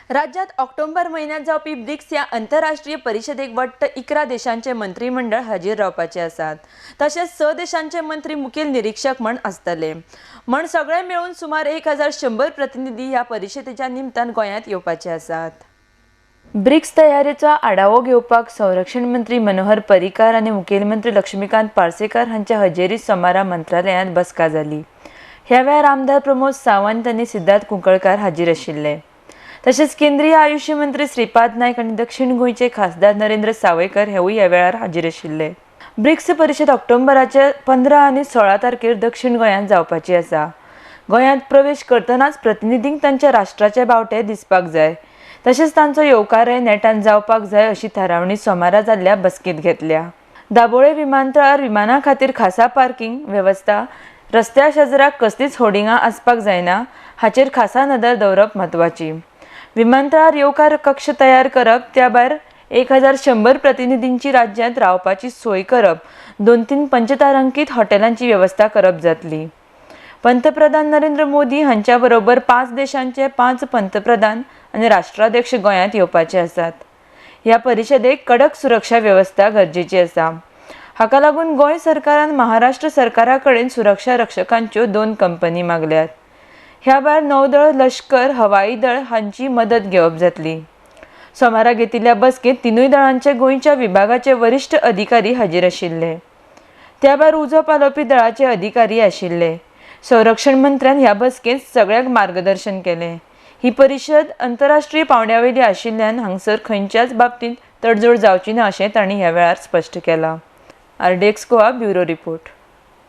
राज्यात ऑक्टोबर महिन्यात जावपी ब्रिक्स या आंतरराष्ट्रीय परिषदेक वट्ट 11 देशांचे मंत्रिमंडळ हाजीर रावपाचे आसात। तसेच 6 देशांचे मंत्री मुखेल निरीक्षक म्हण आसतले। म्हण सगळे मिळून सुमार 1100 प्रतिनिधी या परिषदेच्या निमतान गोंयांत येवपाचे आसात। ब्रिक्स तयारेचो आढावो घेवपाक संरक्षण मंत्री मनोहर पर्रीकार आणि मुखेलमंत्री लक्ष्मीकांत पार्सेकर हांच्या हजेरीत सोमारा मंत्रालयांत बसका जाली। ह्या वेळार आमदार प्रमोद सावंत आणि सिद्धार्थ कुंकळकार हाजीर आशिल्ले। तसेच केंद्रीय आयुष्य मंत्री श्रीपाद नाईक आणि दक्षिण गोंयचे खासदार नरेंद्र सावयकर हेवूय ह्या वेळार हाजीर आशिल्ले। ब्रिक्स परिषद ऑक्टोबराचे 15 आणि 16 तारखेर दक्षिण गोंयांत जावपाची आसा। गोंयांत प्रवेश करतनाच प्रतिनिधींक तांच्या राष्ट्राचे बावटे दिसपाक जाय, तसेच तांचो येवकारय नेटान जावपाक जाय अशी थारावणी सोमारा जाल्ल्या बसकेंत घेतल्या। दाबोळे विमानतळार विमाना खातीर खासा पार्किंग वेवस्था, रस्त्या शेजराक कसलीच होर्डिंगां आसपाक जायना हाचेर खासा नदर दवरप म्हत्वाची। विमानतळार येवकार कक्ष तयार करप, त्या भायर 1100 प्रतिनिधींची राज्यांत रावपाची सोय करप, 2-3 पंचतारांकीत हॉटेलांची वेवस्था करप जातली। पंतप्रधान नरेंद्र मोदी हांच्या बरोबर 5 देशांचे 5 पंतप्रधान आणि राष्ट्राध्यक्ष गोंयांत येवपाचे आसात। ह्या परिषदेक कडक सुरक्षा वेवस्था गरजेची आसा। हाका लागून गोंय सरकारान महाराष्ट्र सरकारा कडेन सुरक्षा रक्षकांच्यो 2 कंपनी मागल्यात। ह्या भायर नौदळ, लश्कर, हवाई दळ हांची मदत घेवप जातली। सोमारा घेतिल्ल्या बसकेंत तिनूय दळांचे गोंयच्या विभागाचे वरिष्ठ अधिकारी हाजीर आशिल्ले। त्या भायर उजो पालोवपी दळाचे अधिकारी आशिल्ले। संरक्षण मंत्र्यान ह्या बसकेंत सगळ्यांक मार्गदर्शन केले। ही परिषद आंतरराष्ट्रीय पावंड्यावयली आशिल्ल्यान हांगसर खंयच्याच बाबतींत तडजोड जावची ना अशें तांणी ह्या वेळार स्पश्ट केलां। RDX Goa bureau report.